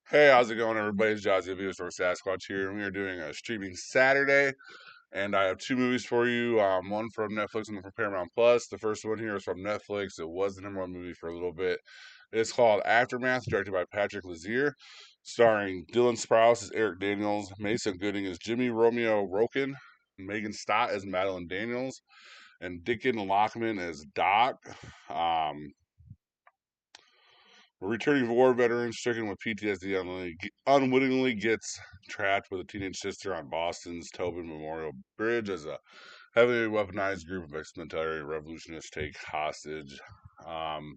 Hey, how's it going, everybody? It's Jazzy Videos for Sasquatch here, and we are doing a streaming Saturday. And I have two movies for you. One from Netflix and one from Paramount Plus. The first one here is from Netflix. It was the number one movie for a little bit. It's called Aftermath, directed by Patrick Lazier, starring Dylan Sprouse as Eric Daniels, Mason Gooding as Jimmy Romeo Roken, Megan Stott as Madeline Daniels, and Dickon Lockman as Doc. Um, A returning war veteran stricken with PTSD unwittingly gets trapped with a teenage sister on Boston's Tobin Memorial Bridge as a heavily weaponized group of ex-military revolutionists take hostage. Um,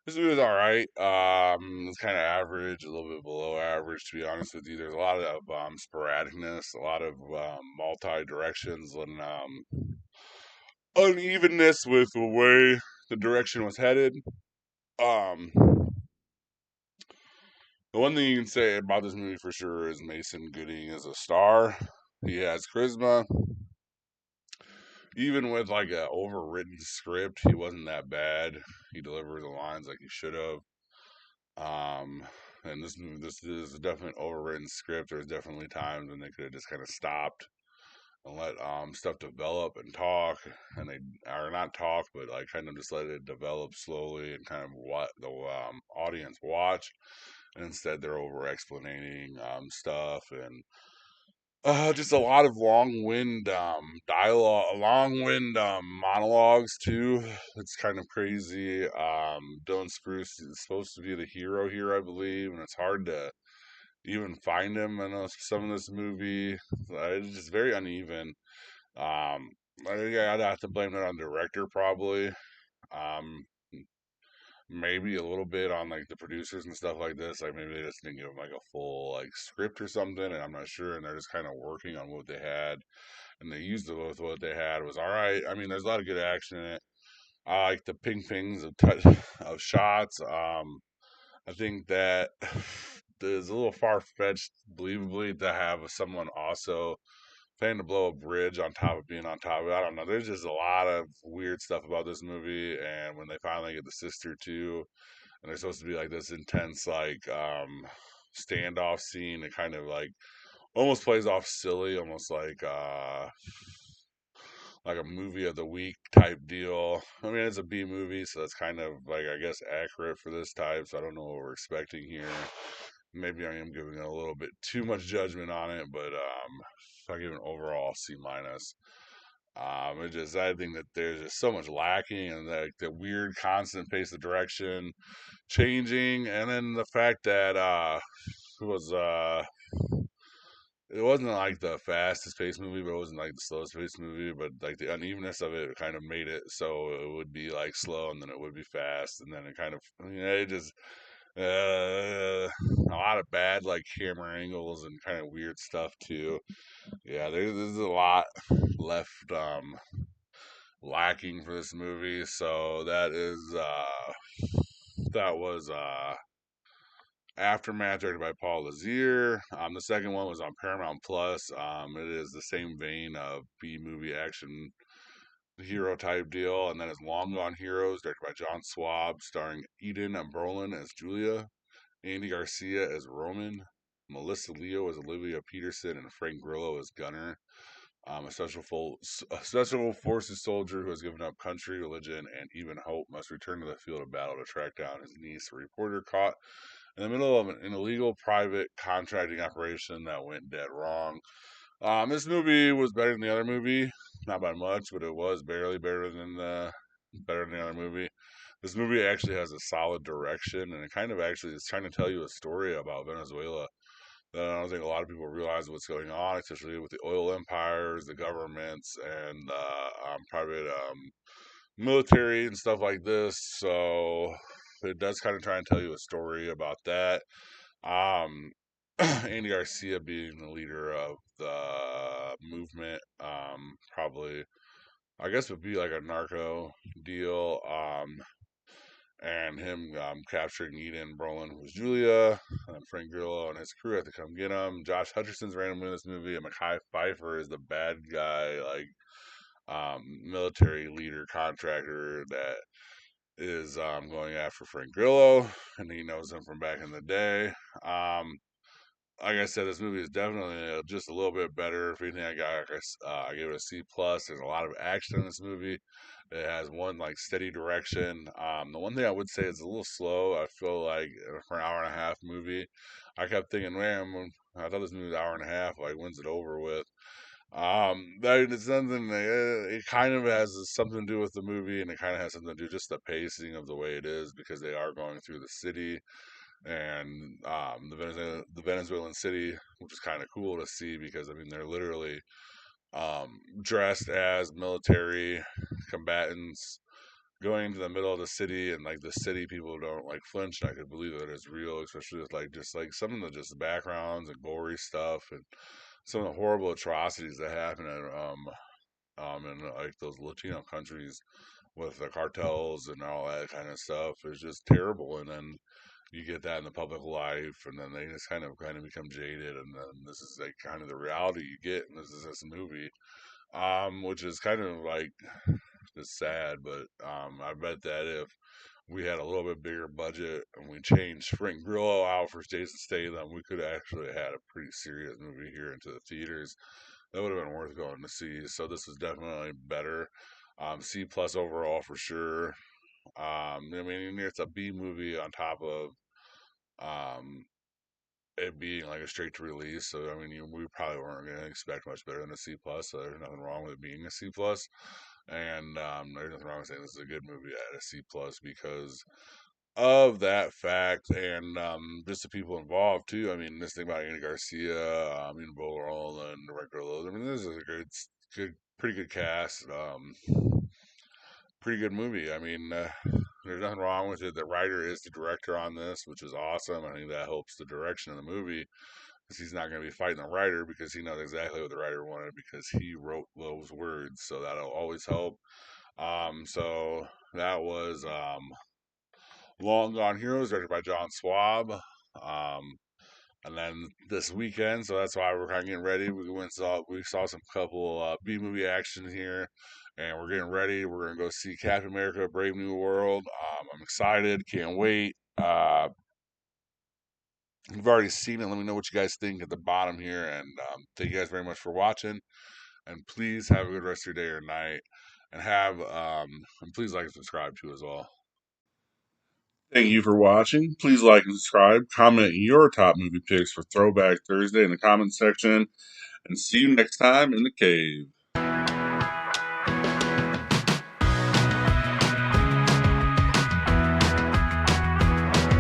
this movie is all right. It's kind of average, a little bit below average, to be honest with you. There's a lot of sporadicness, a lot of multi directions, and unevenness with the way the direction was headed. Um, The one thing you can say about this movie for sure is Mason Gooding is a star. He has charisma. Even with like a overwritten script, he wasn't that bad. He delivered the lines like he should have. Um, and this is a definitely overwritten script. There's definitely times when they could have just kind of stopped and let stuff develop and talk, and they are not talk, but like kind of just let it develop slowly and kind of what the audience watch. And instead, they're over explaining stuff and just a lot of long wind dialogue, long wind monologues too. It's kind of crazy. Dylan Spruce is supposed to be the hero here, I believe, and it's hard to even find him in some of this movie. It's just very uneven. Um, I think I'd have to blame it on the director probably. Um, Maybe a little bit on like the producers and stuff like this. Like maybe they just didn't give them like a full like script or something, and I'm not sure. And they're just kind of working on what they had, and they used it with what they had. It was all right. I mean, there's a lot of good action in it. I like the ping pings of touch of shots. I think that is a little far fetched, believably, to have someone also planning to blow a bridge on top of being on top of it. I don't know. There's just a lot of weird stuff about this movie, and when they finally get the sister too, and they're supposed to be like this intense like standoff scene, it kind of like almost plays off silly, almost like a movie of the week type deal. I mean, it's a B movie, so that's kind of like I guess accurate for this type. So I don't know what we're expecting here. Maybe I am giving it a little bit too much judgment on it, but I give it an overall C minus. It just I think that there's just so much lacking, and like the weird constant pace of direction changing, and then the fact that it was it wasn't like the fastest paced movie, but it wasn't like the slowest paced movie. But like the unevenness of it kind of made it so it would be like slow, and then it would be fast, and then it kind of it just a lot of bad like camera angles and kind of weird stuff too. Yeah, there's a lot left lacking for this movie. So that was Aftermath, directed by Paul Lazier. The second one was on Paramount Plus. It is the same vein of B movie action hero type deal, and then it's Long Gone Heroes, directed by John Swab, starring Eden Brolin as Julia, Andy Garcia as Roman, Melissa Leo as Olivia Peterson, and Frank Grillo as Gunner. A special forces soldier who has given up country, religion, and even hope must return to the field of battle to track down his niece, a reporter caught in the middle of an illegal private contracting operation that went dead wrong. This movie was better than the other movie, not by much, but it was barely better than the other movie. This movie actually has a solid direction, and it kind of actually is trying to tell you a story about Venezuela. I don't think a lot of people realize what's going on, especially with the oil empires, the governments, and private military and stuff like this. So it does kind of try and tell you a story about that. Um, Andy Garcia being the leader of the movement, probably I guess would be like a narco deal. And him capturing Eden Brolin, who's Julia, and Frank Grillo and his crew have to come get him. Josh Hutcherson's randomly in this movie, and Mekhi Phifer is the bad guy, like military leader contractor that is going after Frank Grillo, and he knows him from back in the day. Like I said, this movie is definitely just a little bit better. If anything, I gave it a C plus. There's a lot of action in this movie. It has one like steady direction. The one thing I would say is a little slow. I feel like for an hour and a half movie, I kept thinking, man, I thought this movie was an hour and a half. Like, when's it over with? That it's something. It kind of has something to do with the movie, and it kind of has something to do just the pacing of the way it is because they are going through the city and the Venezuelan city, which is kind of cool to see because I mean they're literally dressed as military combatants going into the middle of the city, and like the city people don't like flinch. And I could believe that it's real, especially with like just like some of the just backgrounds and gory stuff and some of the horrible atrocities that happen in like those Latino countries with the cartels and all that kind of stuff is just terrible. And then you get that in the public life, and then they just kind of become jaded, and then this is like kind of the reality you get, and this is this movie, which is kind of like just sad. But I bet that if we had a little bit bigger budget and we changed Frank Grillo out for Jason Statham, we could actually have had a pretty serious movie here into the theaters. That would have been worth going to see. So this is definitely better. C plus overall for sure. I mean, it's a B movie on top of um, it being like a straight to release. So I mean, we probably weren't going to expect much better than a C plus. So there's nothing wrong with it being a C plus, and there's nothing wrong with saying this is a good movie at a C plus because of that fact, and just the people involved too. I mean, this thing about Andy Garcia, Bowl and Director Lowe. I mean, this is a good, pretty good cast. Pretty good movie. I mean, there's nothing wrong with it. The writer is the director on this, which is awesome. I think that helps the direction of the movie because he's not going to be fighting the writer because he knows exactly what the writer wanted because he wrote those words. So that'll always help. So that was Long Gone Heroes, directed by John Swab. And then this weekend, so that's why we're kind of getting ready. We saw some couple B movie action here, and we're getting ready. We're gonna go see Captain America: Brave New World. I'm excited, can't wait. You've already seen it. Let me know what you guys think at the bottom here, and thank you guys very much for watching. And please have a good rest of your day or night, and please like and subscribe too as well. Thank you for watching. Please like and subscribe. Comment your top movie picks for Throwback Thursday in the comment section. And see you next time in the cave.